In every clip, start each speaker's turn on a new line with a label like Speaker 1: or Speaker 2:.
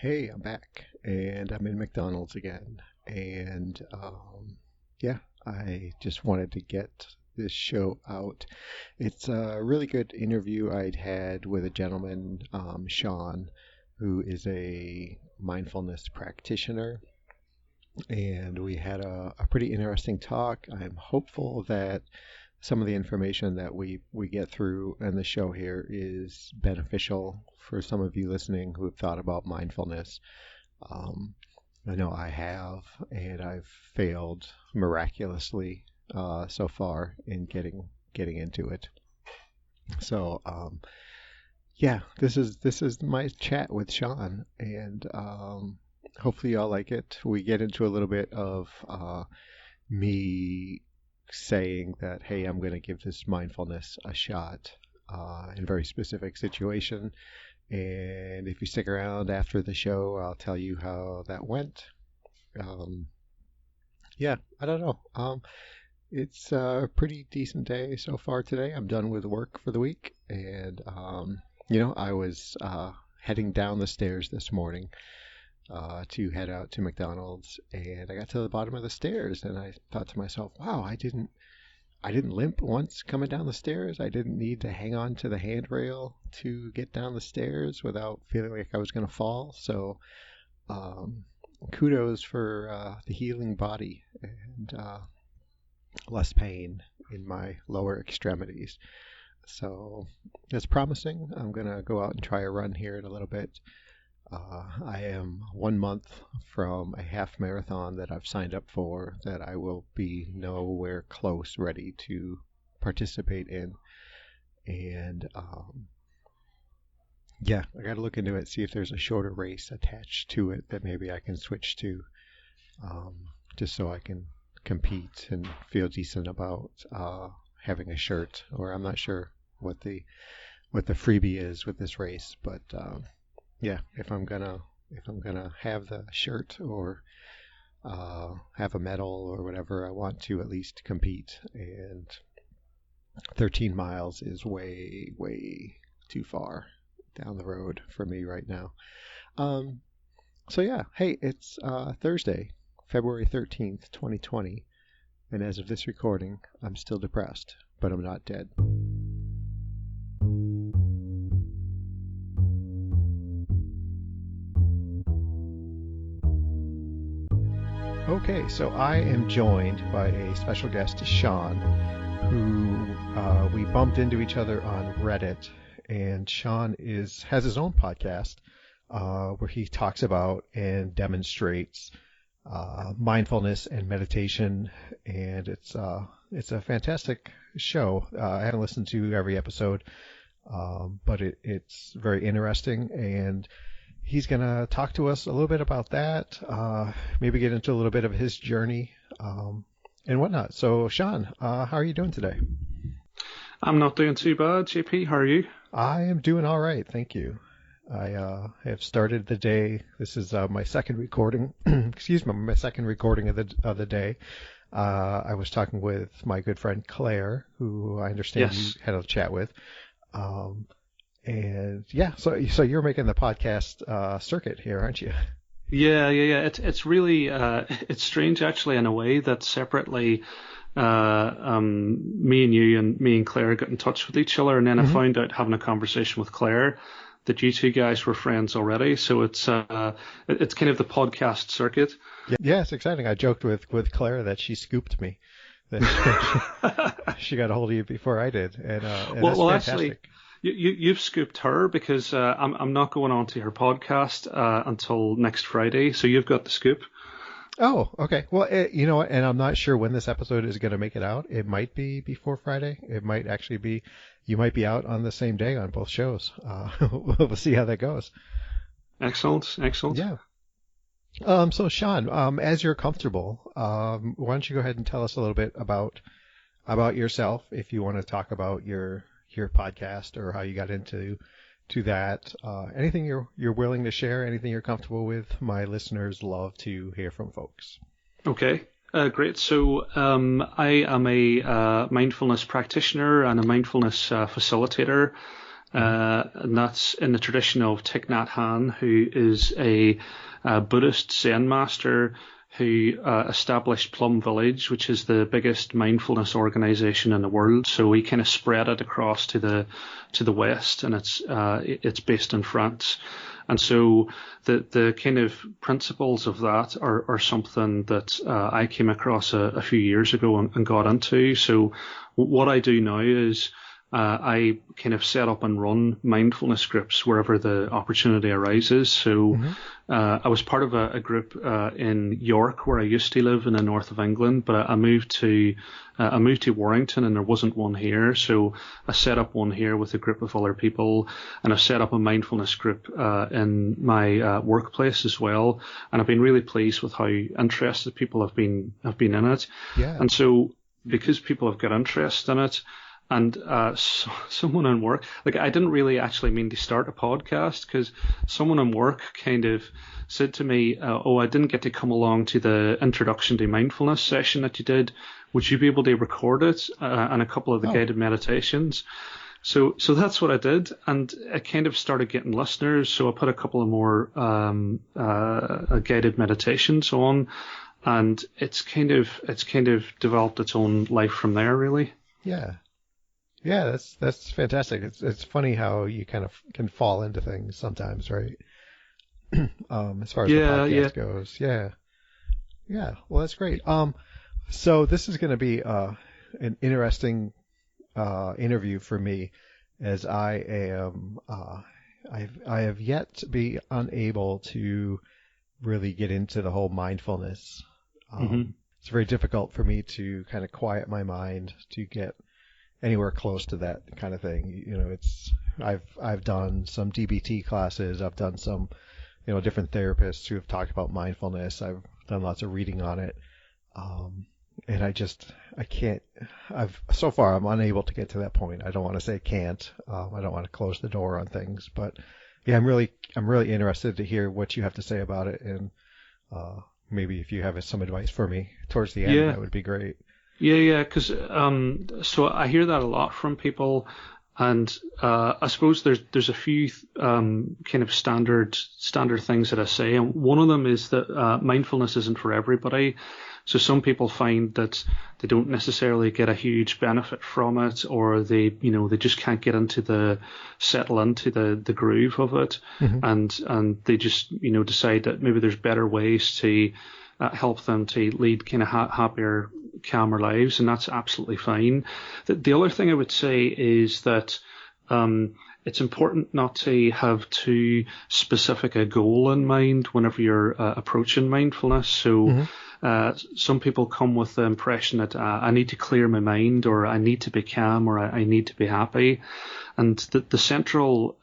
Speaker 1: Hey, I'm back, and I'm in McDonald's again. And yeah, I just wanted to get this show out. It's a really good interview I'd had with a gentleman, Shaun, who is a mindfulness practitioner. And we had a pretty interesting talk. I'm hopeful that some of the information that we get through in the show here is beneficial for some of you listening who have thought about mindfulness. I know I have, and I've failed miraculously so far in getting into it. So yeah, this is my chat with Shaun, and hopefully y'all like it. We get into a little bit of me saying that, hey, I'm going to give this mindfulness a shot in a very specific situation. And if you stick around after the show, I'll tell you how that went. Yeah, I don't know. It's a pretty decent day so far today. I'm done with work for the week. And, I was heading down the stairs this morning to head out to McDonald's, and I got to the bottom of the stairs, and I thought to myself, wow, I didn't limp once coming down the stairs. I didn't need to hang on to the handrail to get down the stairs without feeling like I was going to fall. So kudos for the healing body and less pain in my lower extremities. So it's promising. I'm going to go out and try a run here in a little bit. I am 1 month from a half marathon that I've signed up for that I will be nowhere close ready to participate in. And yeah, I got to look into it, see if there's a shorter race attached to it that maybe I can switch to, just so I can compete and feel decent about having a shirt. Or I'm not sure what the freebie is with this race, but yeah, if I'm gonna have the shirt or have a medal or whatever, I want to at least compete. And 13 miles is way, way too far down the road for me right now. So yeah, hey, it's Thursday, February 13th, 2020, and as of this recording, I'm still depressed, but I'm not dead. Okay, so I am joined by a special guest, Shaun, who we bumped into each other on Reddit. And Shaun has his own podcast where he talks about and demonstrates mindfulness and meditation. And it's a fantastic show. I haven't listened to every episode, but it's very interesting. And he's going to talk to us a little bit about that, maybe get into a little bit of his journey and whatnot. So, Shaun, how are you doing today?
Speaker 2: I'm not doing too bad, JP. How are you?
Speaker 1: I am doing all right, thank you. I have started the day. This is my second recording. Excuse me, my second recording of the day. I was talking with my good friend Claire, who I understand you had a chat with. And yeah, so you're making the podcast circuit here, aren't you?
Speaker 2: Yeah. It's really it's strange actually in a way that separately me and you and me and Claire got in touch with each other, and then I found out having a conversation with Claire that you two guys were friends already. So it's kind of the podcast circuit.
Speaker 1: Yeah, it's exciting. I joked with Claire that she scooped me. That she got a hold of you before I did, and that's fantastic.
Speaker 2: Actually, you've scooped her because I'm not going on to her podcast until next Friday, so you've got the scoop.
Speaker 1: Oh, okay. Well, you know what? And I'm not sure when this episode is going to make it out. It might be before Friday. It might actually be. You might be out on the same day on both shows. We'll see how that goes.
Speaker 2: Excellent.
Speaker 1: Yeah. So Shaun, as you're comfortable, why don't you go ahead and tell us a little bit about yourself, if you want to talk about your podcast or how you got into that. Anything you're willing to share, anything you're comfortable with. My listeners love to hear from folks.
Speaker 2: Okay. Great. So I am a mindfulness practitioner and a mindfulness facilitator. and that's in the tradition of Thich Nhat Hanh, who is a Buddhist Zen master who established Plum Village, which is the biggest mindfulness organization in the world. So he kind of spread it across to the West, and it's based in France. And so the kind of principles of that are something that I came across a few years ago and got into. So what I do now is I kind of set up and run mindfulness groups wherever the opportunity arises. So I was part of a group in York, where I used to live in the north of England, but I moved to Warrington, and there wasn't one here. So I set up one here with a group of other people, and I've set up a mindfulness group in my workplace as well. And I've been really pleased with how interested people have been in it.
Speaker 1: Yeah.
Speaker 2: And so because people have got interest in it, and someone in work, like, I didn't really actually mean to start a podcast, because someone in work kind of said to me, I didn't get to come along to the introduction to mindfulness session that you did. Would you be able to record it and a couple of the guided meditations? So that's what I did, and I kind of started getting listeners. So I put a couple of more guided meditations on, and it's kind of developed its own life from there, really.
Speaker 1: Yeah. Yeah, that's fantastic. It's funny how you kind of can fall into things sometimes, right? As far as the podcast goes. Yeah. Yeah. Well, that's great. So this is going to be an interesting interview for me, as I am I have yet to be unable to really get into the whole mindfulness. It's very difficult for me to kind of quiet my mind to get anywhere close to that kind of thing. You know, I've done some DBT classes. I've done some, different therapists who have talked about mindfulness. I've done lots of reading on it. And so far I'm unable to get to that point. I don't want to say can't. I don't want to close the door on things, but yeah, I'm really interested to hear what you have to say about it. And, maybe if you have some advice for me towards the end, that would be great.
Speaker 2: Yeah, because so I hear that a lot from people, and I suppose there's a few kind of standard things that I say, and one of them is that mindfulness isn't for everybody. So some people find that they don't necessarily get a huge benefit from it, or they just can't settle into the groove of it, and they just decide that maybe there's better ways to help them to lead kind of happier, calmer lives, and that's absolutely fine. The other thing I would say is that it's important not to have too specific a goal in mind whenever you're approaching mindfulness. So some people come with the impression that I need to clear my mind, or I need to be calm, or I need to be happy. And the central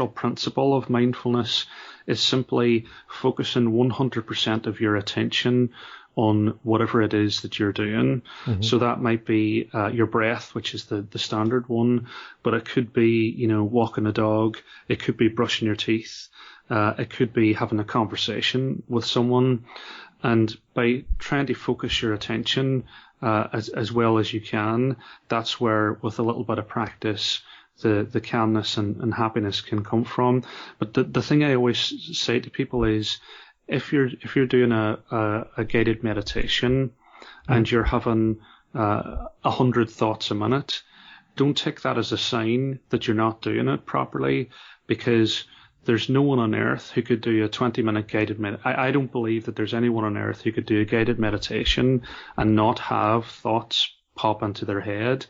Speaker 2: principle of mindfulness is simply focusing 100% of your attention on whatever it is that you're doing. So that might be your breath, which is the standard one, but it could be, walking a dog. It could be brushing your teeth. It could be having a conversation with someone. And by trying to focus your attention as well as you can, that's where, with a little bit of practice, the calmness and happiness can come from. But the thing I always say to people is, if you're doing a guided meditation and you're having 100 thoughts a minute, don't take that as a sign that you're not doing it properly, because there's no one on earth who could do a 20-minute guided meditation. I don't believe that there's anyone on earth who could do a guided meditation and not have thoughts pop into their head.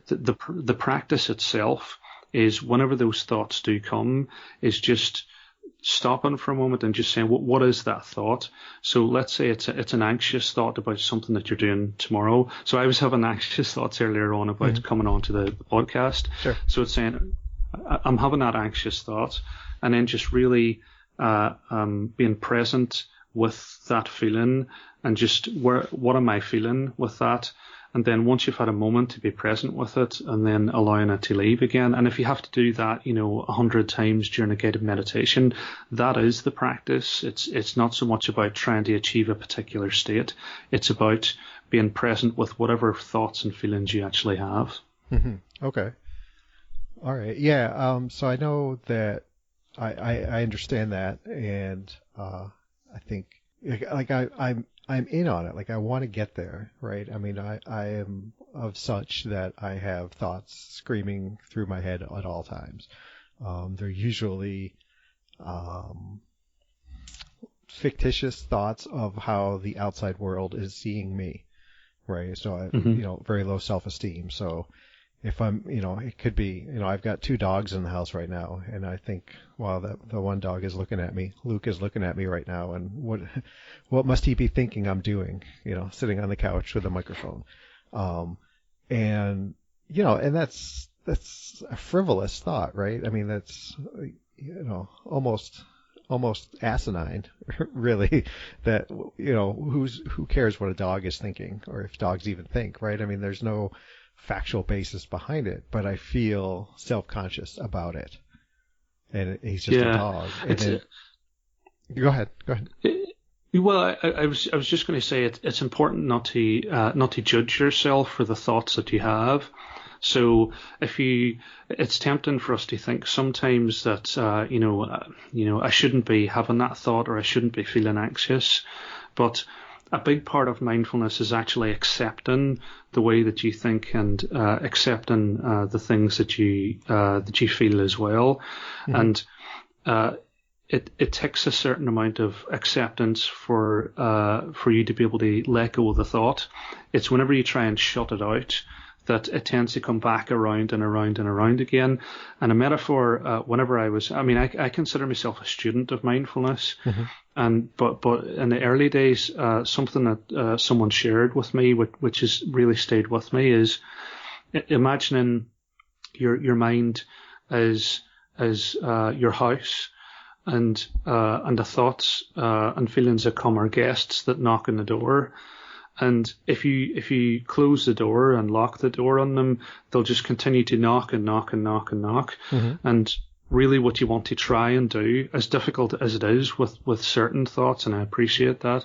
Speaker 2: The practice itself is, whenever those thoughts do come, is just stopping for a moment and just saying, what is that thought? So let's say it's an anxious thought about something that you're doing tomorrow. So I was having anxious thoughts earlier on about coming on to the podcast. Sure. So it's saying, I'm having that anxious thought, and then just really being present with that feeling, and just what am I feeling with that? And then once you've had a moment to be present with it, and then allowing it to leave again. And if you have to do that, 100 times during a guided meditation, that is the practice. It's not so much about trying to achieve a particular state. It's about being present with whatever thoughts and feelings you actually have.
Speaker 1: Okay. All right. Yeah. So I know that I understand that, and I think like I'm in on it. Like I want to get there, right? I mean, I am of such that I have thoughts screaming through my head at all times. They're usually um, fictitious thoughts of how the outside world is seeing me, right? So I,
Speaker 2: Hmm.
Speaker 1: very low self-esteem. So if I'm, it could be, I've got two dogs in the house right now, and I think, well, the one dog is looking at me. Luke is looking at me right now, and what must he be thinking I'm doing? Sitting on the couch with a microphone, um, and and that's a frivolous thought, right? I mean, that's almost asinine, really. That who cares what a dog is thinking, or if dogs even think, right? I mean, there's no factual basis behind it, but I feel self-conscious about it. And he's just a
Speaker 2: Yeah,
Speaker 1: dog. And
Speaker 2: it's
Speaker 1: then go ahead, go ahead.
Speaker 2: well, I was just going to say it's important not to judge yourself for the thoughts that you have. So it's tempting for us to think sometimes that I shouldn't be having that thought, or I shouldn't be feeling anxious. But a big part of mindfulness is actually accepting the way that you think, and accepting the things that you feel as well.
Speaker 1: Mm-hmm.
Speaker 2: And it takes a certain amount of acceptance for you to be able to let go of the thought. It's whenever you try and shut it out that it tends to come back around and around and around again. And a metaphor, whenever I consider myself a student of mindfulness,
Speaker 1: Mm-hmm.
Speaker 2: but in the early days, something that someone shared with me, which has really stayed with me, is imagining your mind as your house, and the thoughts and feelings that come are guests that knock on the door. And if you close the door and lock the door on them, they'll just continue to knock and knock and knock and knock.
Speaker 1: Mm-hmm.
Speaker 2: And really what you want to try and do, as difficult as it is with certain thoughts, and I appreciate that,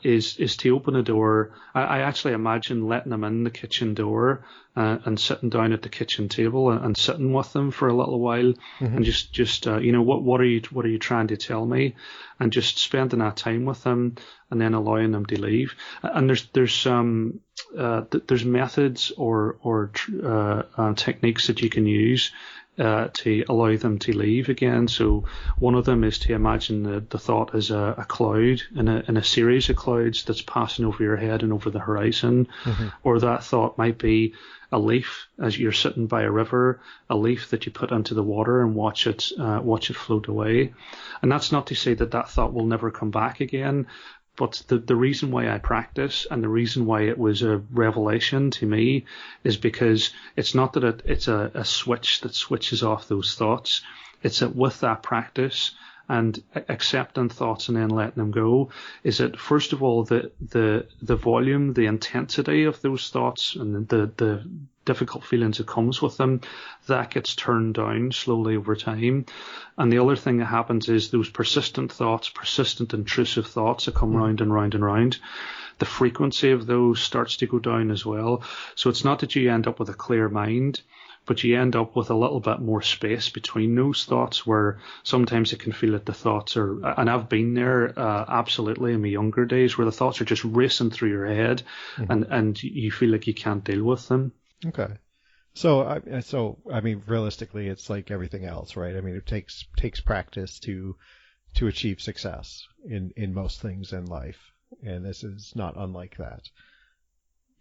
Speaker 2: is to open a door. I actually imagine letting them in the kitchen door, and sitting down at the kitchen table, and sitting with them for a little while,
Speaker 1: Mm-hmm.
Speaker 2: and just what are you trying to tell me, and just spending that time with them, and then allowing them to leave. And there's methods or techniques that you can use to allow them to leave again. So one of them is to imagine the thought as a cloud in a series of clouds that's passing over your head and over the horizon.
Speaker 1: Mm-hmm.
Speaker 2: Or that thought might be a leaf as you're sitting by a river, a leaf that you put into the water and watch it float away. And that's not to say that thought will never come back again. But the reason why I practice, and the reason why it was a revelation to me, is because it's not that it's a switch that switches off those thoughts. It's that with that practice and accepting thoughts and then letting them go, is that first of all the volume, the intensity of those thoughts and the difficult feelings that comes with them, that gets turned down slowly over time. And the other thing that happens is those persistent thoughts, persistent intrusive thoughts that come round and round and round, the frequency of those starts to go down as well. So it's not that you end up with a clear mind, but you end up with a little bit more space between those thoughts, where sometimes it can feel that the thoughts are, and I've been there absolutely in my younger days, where the thoughts are just racing through your head, and you feel like you can't deal with them.
Speaker 1: Okay. So I mean, realistically, it's like everything else, right? I mean, it takes practice to achieve success in most things in life, and this is not unlike that.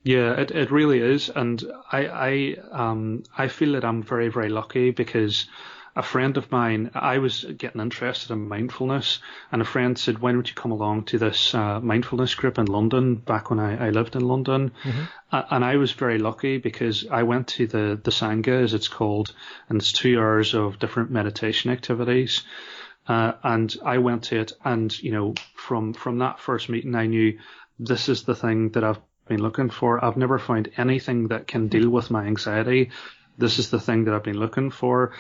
Speaker 2: Yeah, it really is, and I feel that I'm very, very lucky, because a friend of mine, I was getting interested in mindfulness, and a friend said, "Why don't you come along to this mindfulness group in London?" Back when I lived in London, and I was very lucky, because I went to the Sangha, as it's called, and it's 2 hours of different meditation activities. And I went to it, and from that first meeting, I knew this is the thing that I've been looking for. I've never found anything that can deal with my anxiety. This is the thing that I've been looking for.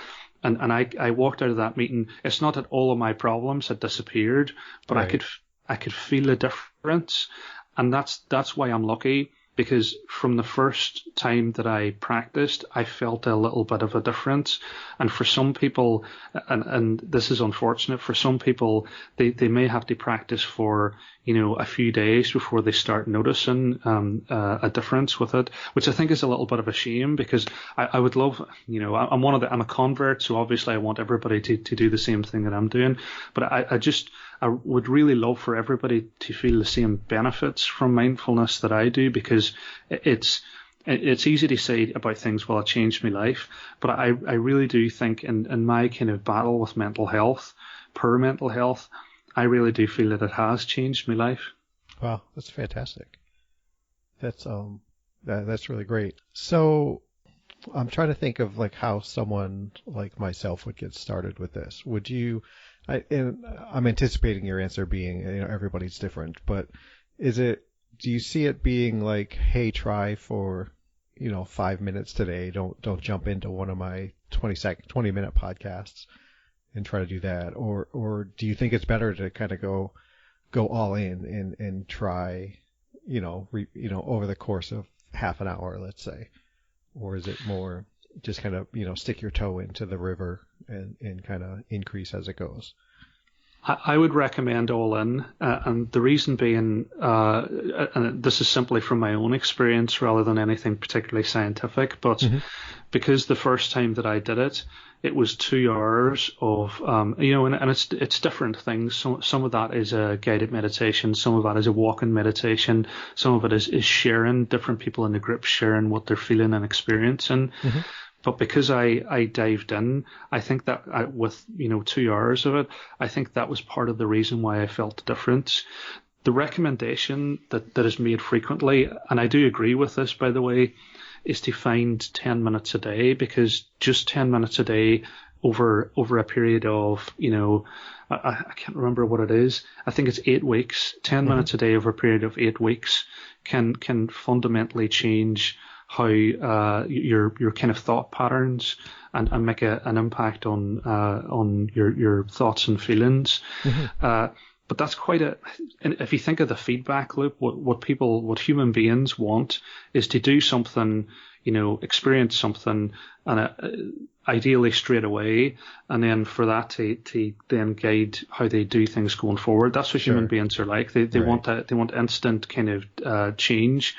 Speaker 2: And I walked out of that meeting. It's not that all of my problems had disappeared, but
Speaker 1: Right.
Speaker 2: I could feel a difference. And that's why I'm lucky. because from the first time that I practiced, I felt a little bit of a difference. And for some people, and this is unfortunate, for some people, they may have to practice for, a few days before they start noticing a difference with it, which I think is a little bit of a shame, because I would love, I'm a convert, so obviously I want everybody to do the same thing that I'm doing. But I would really love for everybody to feel the same benefits from mindfulness that I do, because it's easy to say about things, well, it changed my life, but I really do think in my kind of battle with mental health, poor mental health, I really do feel that it has changed my life.
Speaker 1: Wow, that's fantastic. That's that's really great. So I'm trying to think of like how someone like myself would get started with this. Would you? And I'm anticipating your answer being, everybody's different, but do you see it being like, hey, try for, 5 minutes today. Don't jump into one of my 20-minute podcasts and try to do that. Or do you think it's better to kind of go all in and try, over the course of half an hour, let's say? Or is it more just kind of, stick your toe into the river and kind of increase as it goes?
Speaker 2: I would recommend all in, and the reason being, and this is simply from my own experience rather than anything particularly scientific, but because the first time that I did it, it was 2 hours of, and it's different things. Some of that is a guided meditation, some of that is a walking meditation, some of it is sharing, different people in the group sharing what they're feeling and experiencing. But because I dived in, I think that with 2 hours of it, I think that was part of the reason why I felt the difference. The recommendation that is made frequently, and I do agree with this, by the way, is to find 10 minutes a day, because just 10 minutes a day over a period of, I can't remember what it is. I think it's 8 weeks. 10 minutes a day over a period of 8 weeks can fundamentally change how your kind of thought patterns and make an impact on your thoughts and feelings. But that's and if you think of the feedback loop, what human beings want is to do something, experience something, and ideally straight away, and then for that to then guide how they do things going forward. That's what human beings are like. They want that. They want instant kind of change.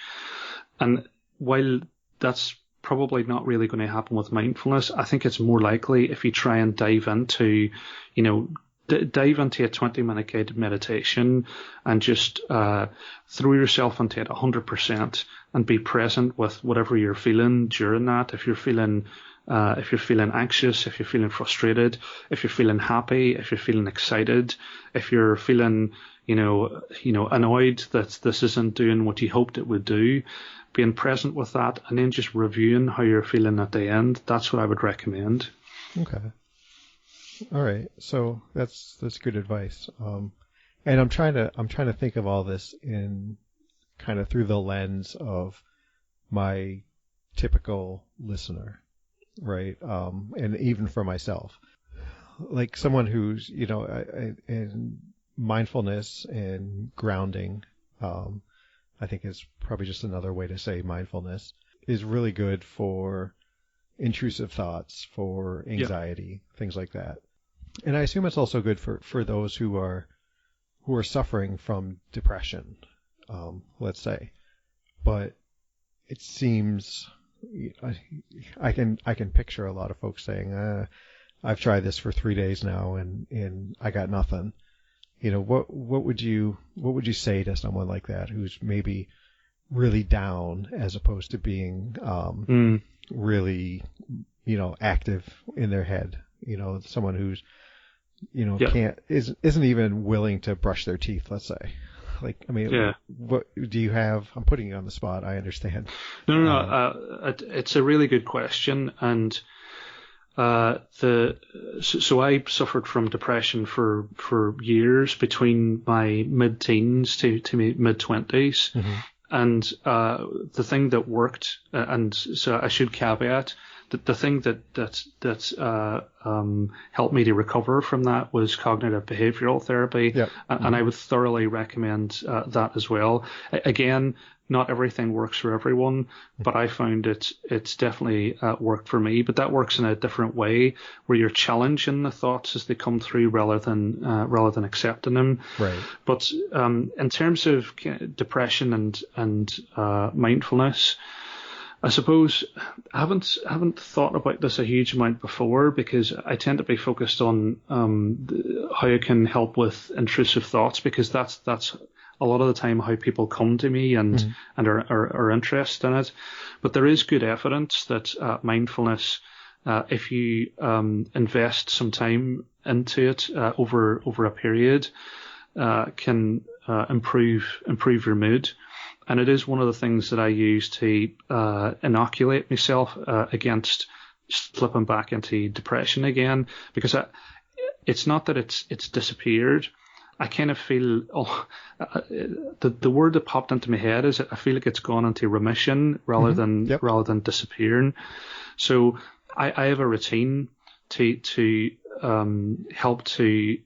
Speaker 2: And while that's probably not really going to happen with mindfulness, I think it's more likely if you try and dive into a 20-minute guided meditation and just throw yourself into it 100% and be present with whatever you're feeling during that. If you're feeling anxious, if you're feeling frustrated, if you're feeling happy, if you're feeling excited, if you're feeling annoyed that this isn't doing what you hoped it would do, being present with that and then just reviewing how you're feeling at the end. That's what I would recommend.
Speaker 1: Okay. All right. So that's good advice. And I'm trying to think of all this in kind of through the lens of my typical listener, right? And even for myself, like someone who's, in mindfulness and grounding, I think is probably just another way to say mindfulness, is really good for intrusive thoughts, for anxiety, things like that. And I assume it's also good for those who are suffering from depression, let's say. But it seems I can picture a lot of folks saying, I've tried this for 3 days now and I got nothing. What would you say to someone like that who's maybe really down as opposed to being really active in their head? Someone who's isn't even willing to brush their teeth, let's say. Like, I mean, what do you have? I'm putting you on the spot. I understand.
Speaker 2: No. It's a really good question, and so I suffered from depression for years between my mid-teens to mid-20s, and the thing that worked, and so I should caveat, the thing that helped me to recover from that was cognitive behavioral therapy,
Speaker 1: Yep.
Speaker 2: and I would thoroughly recommend that as well. Again, not everything works for everyone, but I found it's definitely worked for me. But that works in a different way, where you're challenging the thoughts as they come through rather than accepting them.
Speaker 1: Right.
Speaker 2: But in terms of depression and mindfulness, I suppose I haven't thought about this a huge amount before, because I tend to be focused on how I can help with intrusive thoughts, because that's a lot of the time how people come to me and are interested in it. But there is good evidence that mindfulness, if you invest some time into it over a period, can improve your mood. And it is one of the things that I use to inoculate myself against slipping back into depression again, because it's not that it's disappeared. I kind of feel the word that popped into my head is I feel like it's gone into remission rather than disappearing. So I have a routine to help to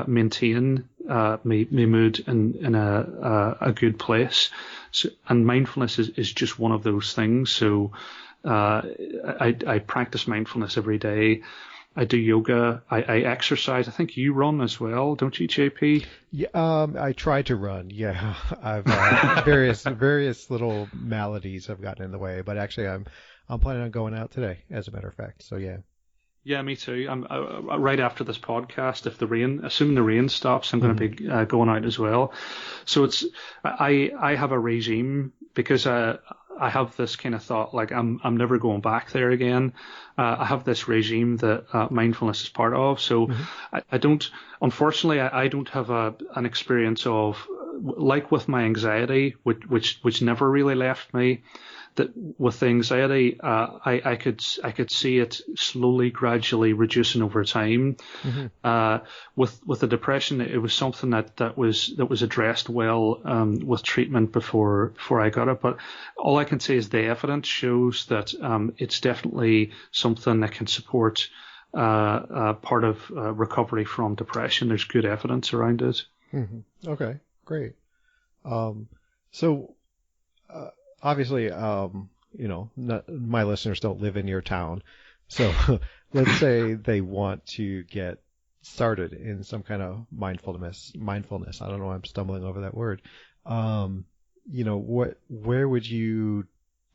Speaker 2: maintain my mood in a good place. So, and mindfulness is just one of those things. So I practice mindfulness every day. I do yoga. I exercise. I think you run as well, don't you, JP?
Speaker 1: Yeah, I try to run. Yeah, I've various little maladies have gotten in the way, but actually I'm planning on going out today, as a matter of fact. So yeah.
Speaker 2: Yeah, me too. I'm right after this podcast. Assuming the rain stops, I'm going to be going out as well. So I have a regime, because I have this kind of thought, like I'm never going back there again. I have this regime that mindfulness is part of. So I don't, unfortunately, I don't have an experience of, like with my anxiety, which never really left me. That with the anxiety, I could see it slowly, gradually reducing over time. With the depression, it was something that was addressed well with treatment before I got it. But all I can say is the evidence shows that it's definitely something that can support part of recovery from depression. There's good evidence around it.
Speaker 1: Okay, great. So. Obviously, my listeners don't live in your town. So let's say they want to get started in some kind of mindfulness. I don't know why I'm stumbling over that word. Where would you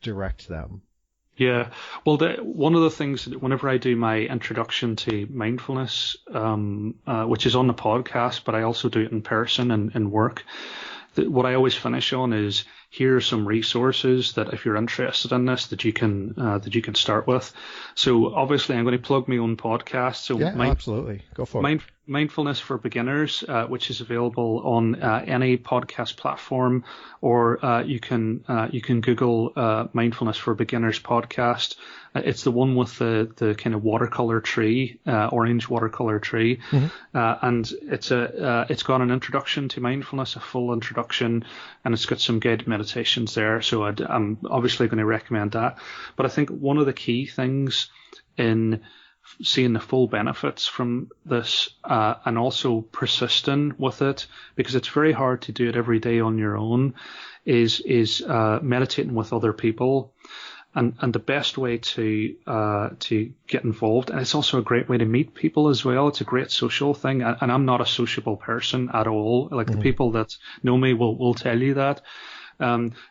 Speaker 1: direct them?
Speaker 2: Yeah, well, one of the things that whenever I do my introduction to mindfulness, which is on the podcast, but I also do it in person and in work, what I always finish on is, here are some resources that if you're interested in this, that you can start with. So obviously I'm going to plug my own podcast. So
Speaker 1: yeah, absolutely. Go for it.
Speaker 2: Mindfulness for Beginners, which is available on any podcast platform, or you can Google Mindfulness for Beginners podcast. It's the one with the kind of watercolor tree, orange watercolor tree, and it's got an introduction to mindfulness, a full introduction, and it's got some guided meditations there. So I'm obviously going to recommend that. But I think one of the key things in seeing the full benefits from this, and also persisting with it, because it's very hard to do it every day on your own, is meditating with other people. And the best way to get involved, and it's also a great way to meet people as well. It's a great social thing, and I'm not a sociable person at all. Like the people that know me will tell you that.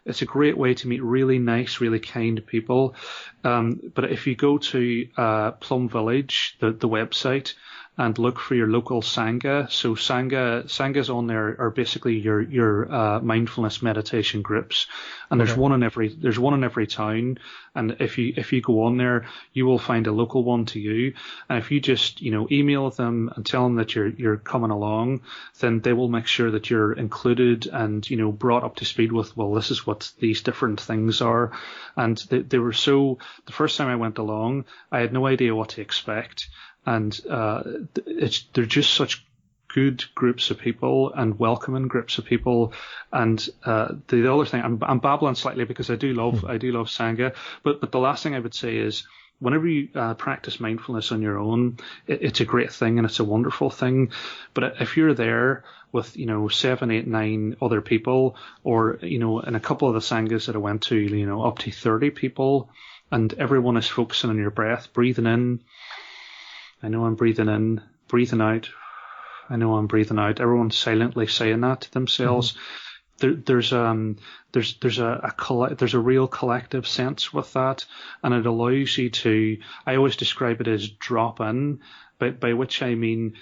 Speaker 2: It's a great way to meet really nice, really kind people. But if you go to Plum Village, the website, and look for your local Sangha. So Sanghas on there are basically your mindfulness meditation groups, and there's one in every town. And if you go on there, you will find a local one to you. And if you just email them and tell them that you're coming along, then they will make sure that you're included and brought up to speed with, well, this is what these different things are. And they were so, the first time I went along, I had no idea what to expect. And they're just such good groups of people and welcoming groups of people. And the other thing, I'm babbling slightly because I do love Sangha, but the last thing I would say is, whenever you practice mindfulness on your own, it's a great thing and it's a wonderful thing. But if you're there with, 7, 8, 9 other people, or, in a couple of the sanghas that I went to, up to 30 people, and everyone is focusing on your breath, breathing in. I know I'm breathing in, breathing out. I know I'm breathing out. Everyone's silently saying that to themselves. There's a real collective sense with that, and it allows you to. I always describe it as drop in, by which I mean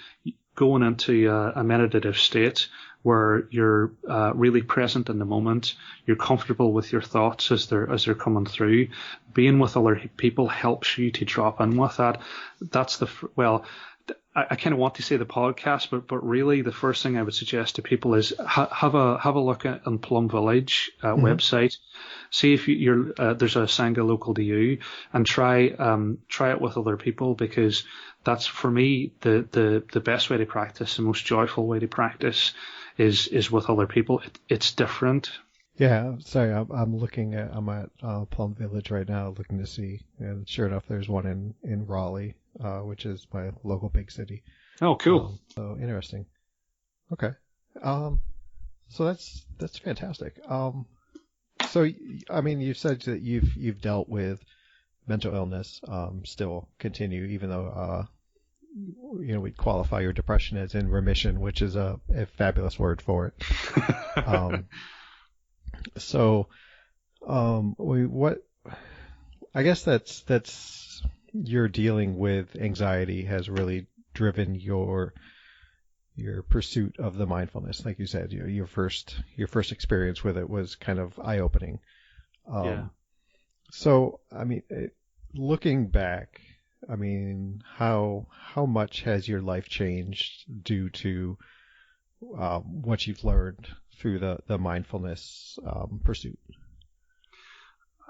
Speaker 2: going into a meditative state where you're really present in the moment. You're comfortable with your thoughts as they're coming through. Being with other people helps you to drop in with that. That's I kind of want to say the podcast, but really the first thing I would suggest to people is have a look at on Plum Village website. See if there's a sangha local to you, and try it with other people, because that's, for me, the best way to practice, the most joyful way to practice is with other people. It's different.
Speaker 1: Yeah, sorry, I'm at Plum Village right now, looking to see, and sure enough, there's one in Raleigh, which is my local big city.
Speaker 2: Oh, cool.
Speaker 1: So interesting. Okay. So that's fantastic. So I mean, you said that you've dealt with mental illness, still continue, even though we'd qualify your depression as in remission, which is a fabulous word for it. So, I guess that's you're dealing with anxiety has really driven your pursuit of the mindfulness. Like you said, your first experience with it was kind of eye-opening.
Speaker 2: Yeah.
Speaker 1: So, I mean, looking back, I mean, how much has your life changed due to what you've learned through the mindfulness pursuit?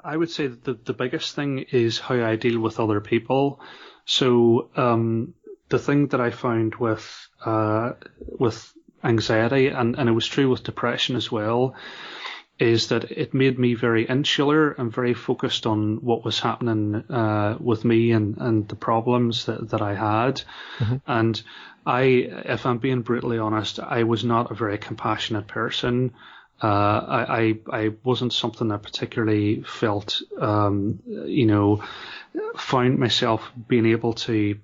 Speaker 2: I would say that the biggest thing is how I deal with other people. So the thing that I found with anxiety, and it was true with depression as well, is that it made me very insular and very focused on what was happening with me and the problems that I had. And if I'm being brutally honest, I was not a very compassionate person. I wasn't something I particularly felt, found myself being able to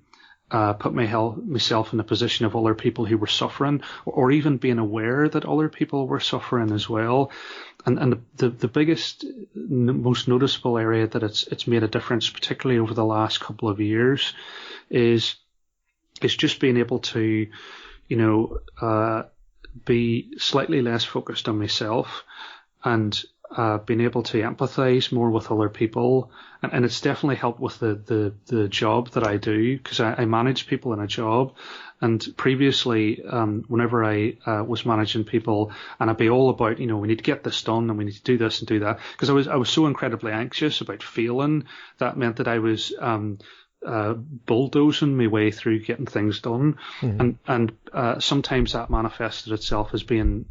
Speaker 2: put myself in the position of other people who were suffering, or even being aware that other people were suffering as well. And the biggest, most noticeable area that it's made a difference, particularly over the last couple of years, is just being able to, be slightly less focused on myself, and being able to empathize more with other people. And it's definitely helped with the job that I do, because I manage people in a job. And previously, whenever I was managing people, and I'd be all about, we need to get this done and we need to do this and do that, because I was so incredibly anxious about failing. That meant that I was bulldozing my way through getting things done. And sometimes that manifested itself as being,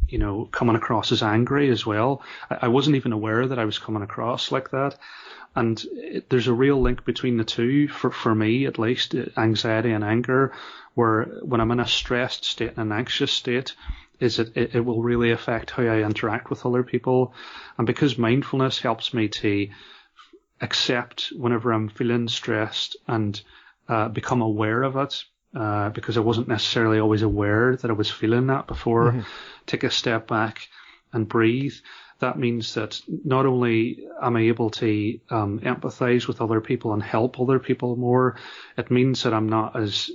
Speaker 2: coming across as angry as well. I wasn't even aware that I was coming across like that. And there's a real link between the two, for me at least, anxiety and anger, where when I'm in a stressed state and an anxious state, it will really affect how I interact with other people. And because mindfulness helps me to accept whenever I'm feeling stressed and become aware of it, because I wasn't necessarily always aware that I was feeling that before. Take a step back and breathe. That means that not only am I able to empathize with other people and help other people more, it means that I'm not as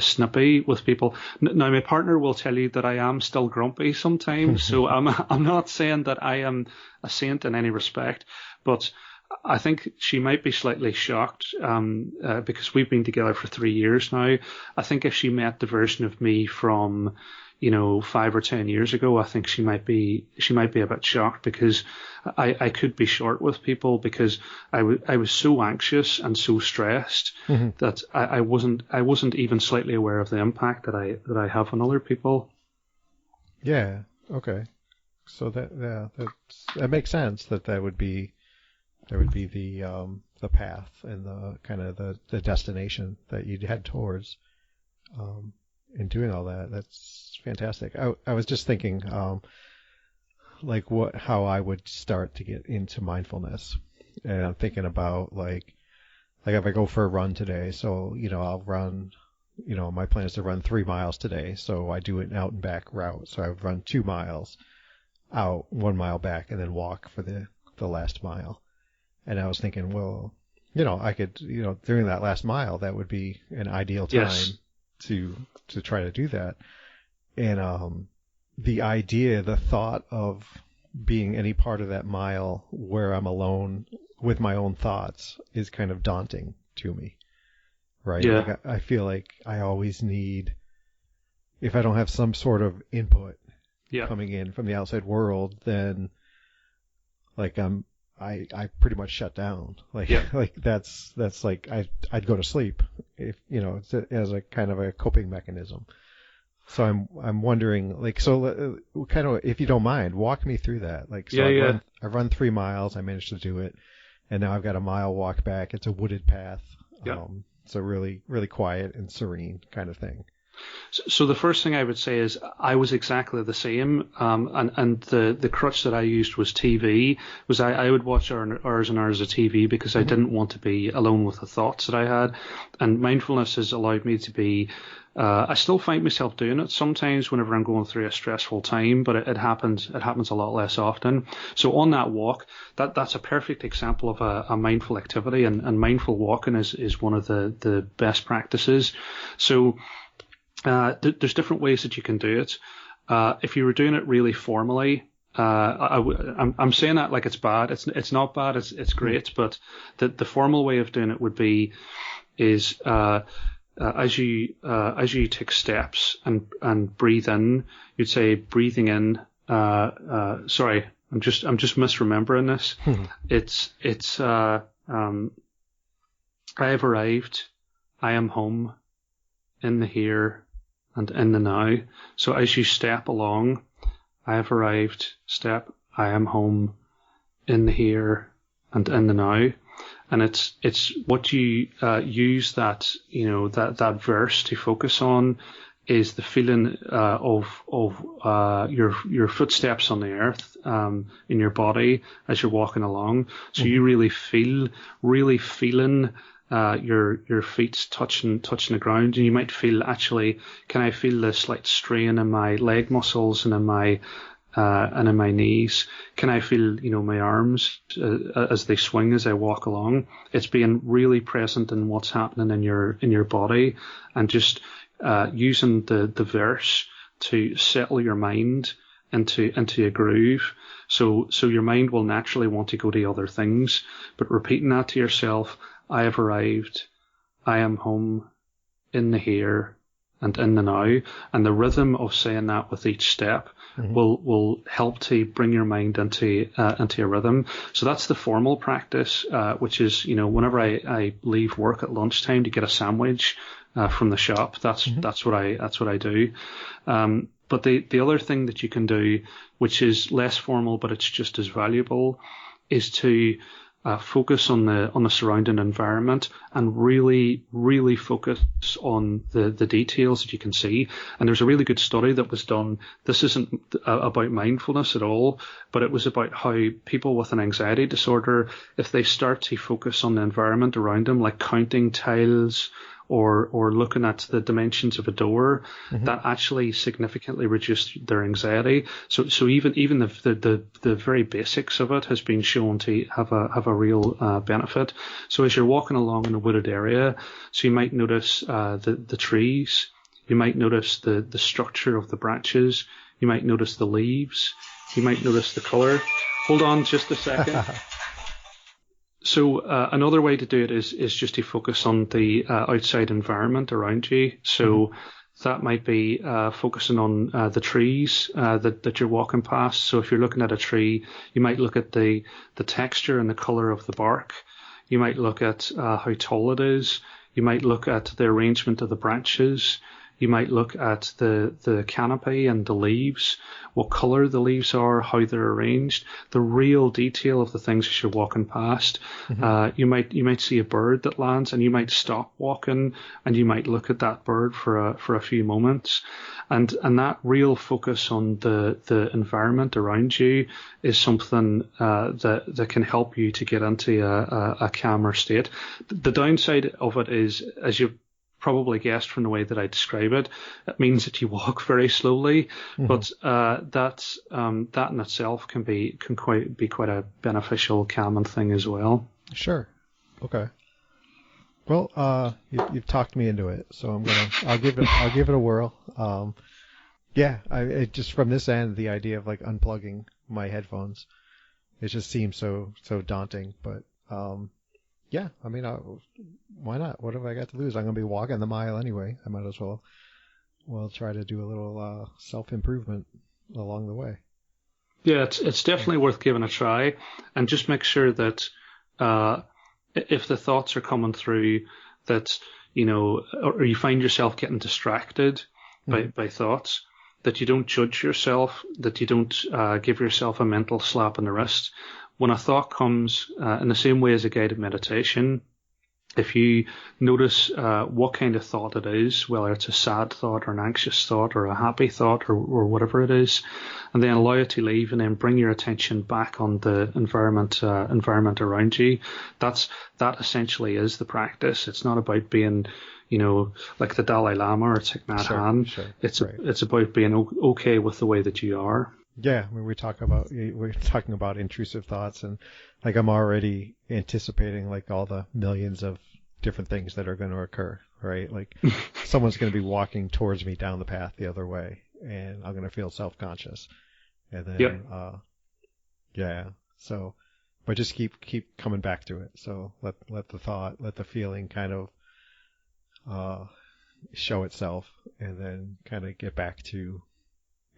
Speaker 2: snippy with people. Now, my partner will tell you that I am still grumpy sometimes, so I'm not saying that I am a saint in any respect, but I think she might be slightly shocked, because we've been together for 3 years now. I think if she met the version of me from 5 or 10 years ago, I think she might be a bit shocked, because I could be short with people, because I was so anxious and so stressed that I wasn't even slightly aware of the impact that I have on other people.
Speaker 1: Yeah. Okay. So that makes sense that would be There would be the path and the kind of the destination that you'd head towards. In doing all that, that's fantastic. I was just thinking, like how I would start to get into mindfulness, and I'm thinking about like if I go for a run today, so I'll run. My plan is to run 3 miles today, so I do an out and back route. So I would run 2 miles out, 1 mile back, and then walk for the last mile. And I was thinking, well, I could, during that last mile, that would be an ideal time.
Speaker 2: Yes.
Speaker 1: to try to do that. And the thought of being any part of that mile where I'm alone with my own thoughts is kind of daunting to me, right?
Speaker 2: Yeah.
Speaker 1: Like I feel like I always need, if I don't have some sort of input coming in from the outside world, then like I pretty much shut down. Like like that's like I'd go to sleep if as a kind of a coping mechanism. So I'm wondering, like, so kind of, if you don't mind, walk me through that. Like, so I've run 3 miles, I managed to do it, and now I've got a mile walk back. It's a wooded path, so really really quiet and serene kind of thing.
Speaker 2: So the first thing I would say is I was exactly the same, and the crutch that I used was TV. I would watch hours and hours of TV because I didn't want to be alone with the thoughts that I had, and mindfulness has allowed me to be. I still find myself doing it sometimes whenever I'm going through a stressful time, but it happens a lot less often. So on that walk, that's a perfect example of a mindful activity, and mindful walking is one of the best practices. So there's different ways that you can do it. If you were doing it really formally, I'm saying that like it's bad. It's not bad. It's great. But the formal way of doing it would be as you take steps and breathe in, you'd say breathing in. Sorry, I'm just misremembering this. It's I have arrived. I am home, in the here and in the now. So as you step along, I have arrived, step, I am home, in the here and in the now. And it's what you use that that verse to focus on is the feeling of your footsteps on the earth in your body as you're walking along. So you really feeling your feet touching the ground, and you might feel, actually, can I feel this slight strain in my leg muscles and in my knees? Can I feel my arms as they swing as I walk along? It's being really present in what's happening in your body, and just using the verse to settle your mind into a groove. So your mind will naturally want to go to other things, but repeating that to yourself, I have arrived, I am home, in the here and in the now, and the rhythm of saying that with each step will help to bring your mind into a rhythm. So that's the formal practice, which is whenever I leave work at lunchtime to get a sandwich from the shop, that's what I do. But the other thing that you can do, which is less formal but it's just as valuable, is to focus on the surrounding environment and really, really focus on the details that you can see. And there's a really good study that was done. This isn't about mindfulness at all, but it was about how people with an anxiety disorder, if they start to focus on the environment around them, like counting tiles or looking at the dimensions of a door, that actually significantly reduced their anxiety. So even the very basics of it has been shown to have a real benefit. So as you're walking along in a wooded area, so you might notice the trees, you might notice the structure of the branches, you might notice the leaves, you might notice the color. Hold on just a second. So another way to do it is just to focus on the outside environment around you. So that might be focusing on the trees that you're walking past. So if you're looking at a tree, you might look at the texture and the color of the bark. You might look at how tall it is. You might look at the arrangement of the branches. You might look at the canopy and the leaves, what color the leaves are, how they're arranged, the real detail of the things as you're walking past. You might see a bird that lands, and you might stop walking, and you might look at that bird for a few moments. And that real focus on the environment around you is something that can help you to get into a calmer state. The downside of it is, as you probably guessed from the way that I describe it, it means that you walk very slowly, but that in itself can be quite a beneficial calming thing as well.
Speaker 1: Sure. Okay. Well, you've talked me into it, so I'll give it a whirl. It just from this end, the idea of like unplugging my headphones, it just seems so daunting. But yeah, I mean, why not? What have I got to lose? I'm gonna be walking the mile anyway. I might as well try to do a little self-improvement along the way.
Speaker 2: Yeah, it's definitely worth giving a try, and just make sure that if the thoughts are coming through, that or you find yourself getting distracted by thoughts, that you don't judge yourself, that you don't give yourself a mental slap on the wrist. When a thought comes, in the same way as a guided meditation, if you notice what kind of thought it is, whether it's a sad thought or an anxious thought or a happy thought or whatever it is, and then allow it to leave, and then bring your attention back on the environment around you, that essentially is the practice. It's not about being like the Dalai Lama or Thich Nhat Hanh.
Speaker 1: Sure,
Speaker 2: it's about being okay with the way that you are.
Speaker 1: Yeah, I mean, we're talking about intrusive thoughts, and like I'm already anticipating like all the millions of different things that are going to occur, right? Like someone's going to be walking towards me down the path the other way, and I'm going to feel self-conscious, and then So, but just keep coming back to it. So let the feeling kind of show itself, and then kind of get back to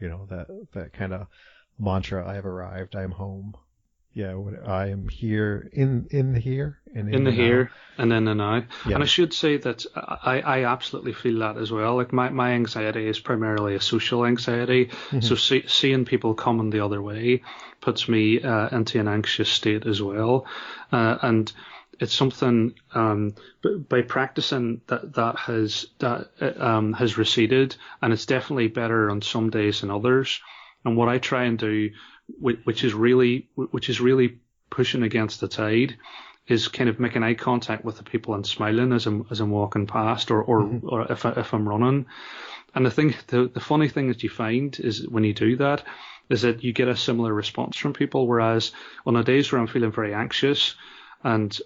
Speaker 1: that kind of mantra: I have arrived, I am home. Yeah, I am here in the here and
Speaker 2: in the here and in the now.
Speaker 1: Yeah.
Speaker 2: And I should say that I absolutely feel that as well. Like my anxiety is primarily a social anxiety. So seeing people coming the other way puts me into an anxious state as well. And it's something by practicing that has receded, and it's definitely better on some days than others. And what I try and do, which is really pushing against the tide, is kind of making eye contact with the people and smiling as I'm walking past, or if I'm running. And the funny thing that you find is when you do that, is that you get a similar response from people. Whereas on the days where I'm feeling very anxious and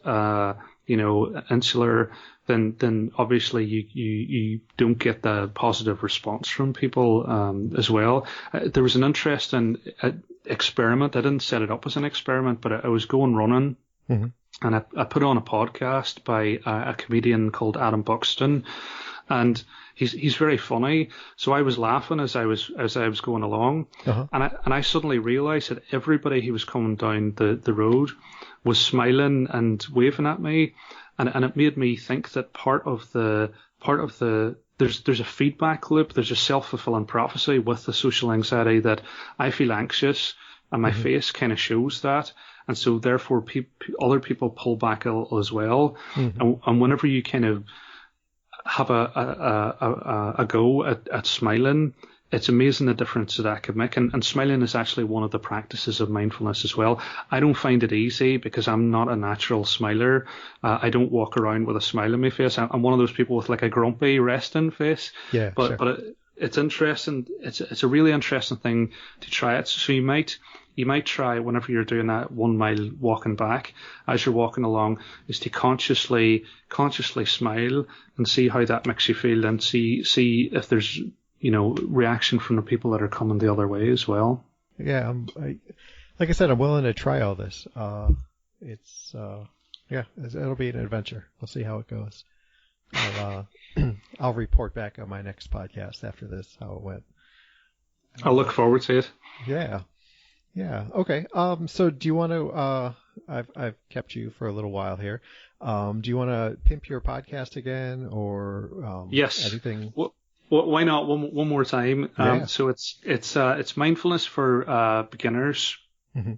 Speaker 2: insular, then obviously you don't get the positive response from people as well. There was an interesting experiment. I didn't set it up as an experiment, but I was going running, and I put on a podcast by a comedian called Adam Buxton, and he's very funny. So I was laughing as I was going along, and I suddenly realised that everybody who was coming down the road was smiling and waving at me, and it made me think that part of the there's a feedback loop, there's a self-fulfilling prophecy with the social anxiety, that I feel anxious and my face kind of shows that, and so therefore other people pull back a little as well, and whenever you kind of have a go at smiling, it's amazing the difference that could make. And smiling is actually one of the practices of mindfulness as well. I don't find it easy because I'm not a natural smiler. I don't walk around with a smile on my face. I'm one of those people with like a grumpy resting face.
Speaker 1: Yeah,
Speaker 2: but it's interesting. It's a really interesting thing to try it. So you might try, whenever you're doing that 1 mile walking back, as you're walking along, is to consciously smile and see how that makes you feel, and see if there's reaction from the people that are coming the other way as well.
Speaker 1: Yeah, like I said, I'm willing to try all this. It'll be an adventure. We'll see how it goes. I'll report back on my next podcast after this how it went.
Speaker 2: I'll look forward to it.
Speaker 1: Yeah. Okay. So do you want to? I've kept you for a little while here. Do you want to pimp your podcast again, or
Speaker 2: yes?
Speaker 1: Anything?
Speaker 2: Well, Why not one more time?
Speaker 1: Yeah.
Speaker 2: So it's mindfulness for beginners.
Speaker 1: Hmm.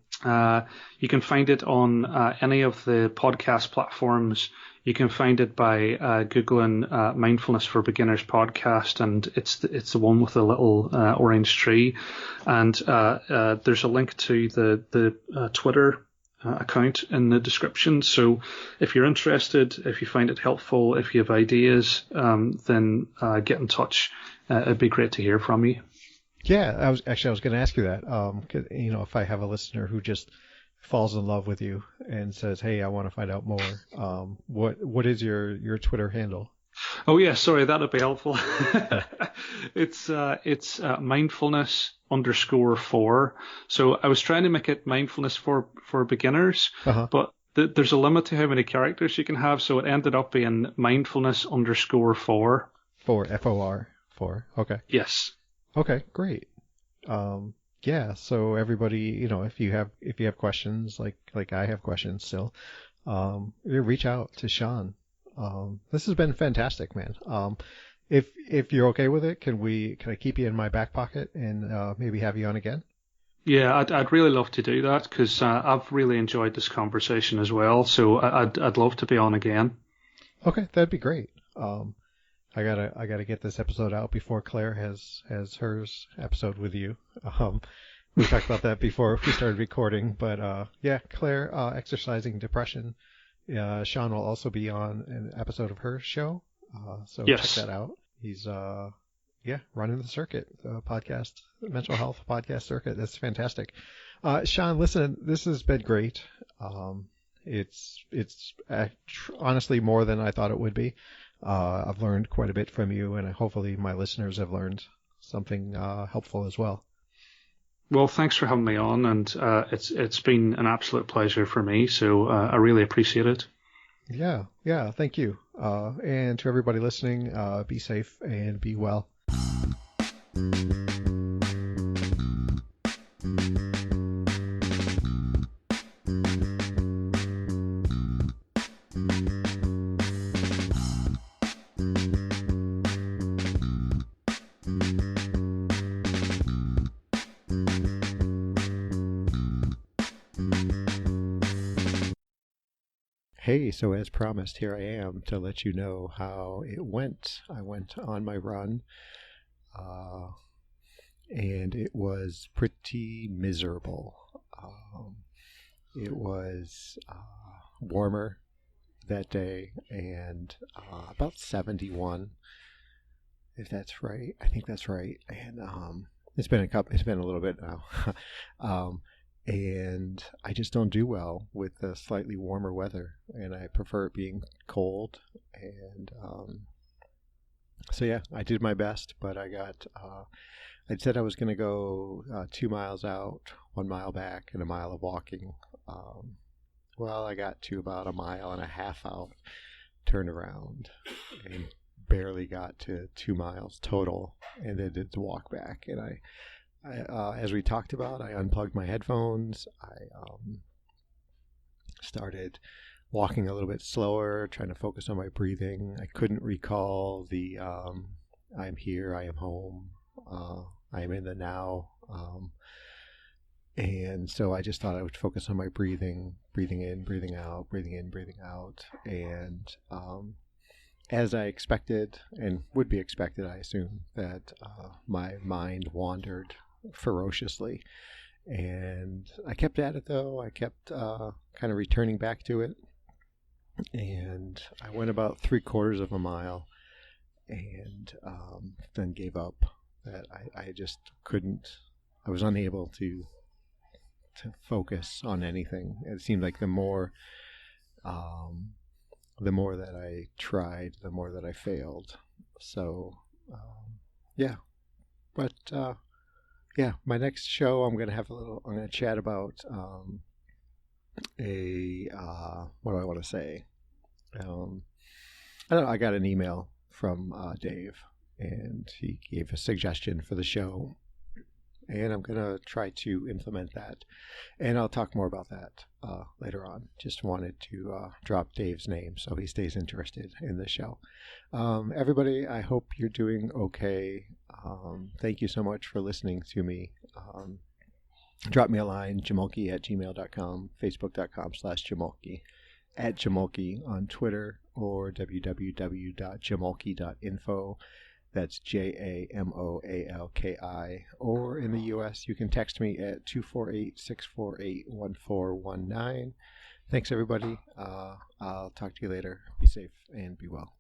Speaker 2: You can find it on any of the podcast platforms. You can find it by googling "Mindfulness for Beginners" podcast, and it's the one with the little orange tree. And there's a link to the Twitter account in the description. So if you're interested, if you find it helpful, if you have ideas, then get in touch. It'd be great to hear from you.
Speaker 1: Yeah, I was going to ask you that. 'Cause, if I have a listener who just falls in love with you and says, "Hey, I want to find out more," what is your Twitter handle?
Speaker 2: Oh yeah, sorry, that'd be helpful.
Speaker 1: Yeah.
Speaker 2: It's mindfulness underscore four. So I was trying to make it mindfulness for beginners,
Speaker 1: Uh-huh.
Speaker 2: but there's a limit to how many characters you can have, so it ended up being mindfulness underscore four.
Speaker 1: FOR. Four. Okay.
Speaker 2: Yes.
Speaker 1: Okay, great. Yeah, so everybody, if you have questions, like I have questions still, reach out to Shaun. This has been fantastic, man. If you're okay with it, can I keep you in my back pocket and maybe have you on again?
Speaker 2: Yeah, I'd really love to do that because I've really enjoyed this conversation as well. So I'd love to be on again.
Speaker 1: Okay, that'd be great. I gotta get this episode out before Claire has hers episode with you. We talked about that before we started recording, but yeah, Claire, exercising depression. Shaun will also be on an episode of her show, so check
Speaker 2: Yes.
Speaker 1: that out. He's yeah, running the circuit, podcast, mental health podcast circuit. That's fantastic. Shaun, listen, this has been great. It's honestly more than I thought it would be. I've learned quite a bit from you, and hopefully my listeners have learned something helpful as well.
Speaker 2: Well, thanks for having me on, and it's been an absolute pleasure for me. So I really appreciate it.
Speaker 1: Yeah, yeah, thank you. And to everybody listening, be safe and be well. Hey, so as promised, here I am to let you know how it went. I went on my run, uh, and it was pretty miserable. It was warmer that day and about 71, if that's right. I think that's right. And it's been a little bit now. um, and I just don't do well with the slightly warmer weather, and I prefer it being cold. And so yeah, I did my best, but I said I was going to go 2 miles out, 1 mile back, and a mile of walking. Um, well, I got to about a mile and a half out, turned around, and barely got to 2 miles total, and then did the walk back. And as we talked about, I unplugged my headphones. I started walking a little bit slower, trying to focus on my breathing. I couldn't recall the I'm here, I am home, I am in the now. And so I just thought I would focus on my breathing, breathing in, breathing out, breathing in, breathing out. And as I expected, and would be expected, I assume, that my mind wandered ferociously. And I kept at it, though. I kept kind of returning back to it. And I went about 3/4 of a mile and then gave up. That I just couldn't, I was unable to focus on anything. It seemed like um, the more that I tried, the more that I failed. So, yeah. But yeah, my next show, I'm going to have I'm going to chat about what do I want to say? I don't know. I got an email from Dave, and he gave a suggestion for the show. and I'm going to try to implement that. And I'll talk more about that later on. Just wanted to drop Dave's name so he stays interested in the show. Everybody, I hope you're doing okay. Thank you so much for listening to me. Drop me a line, jamulki@gmail.com, facebook.com/jamulki, @jamulki on Twitter, or www.jamulki.info. That's JAMOALKI. Or in the US, you can text me at 248-648-1419. Thanks, everybody. I'll talk to you later. Be safe and be well.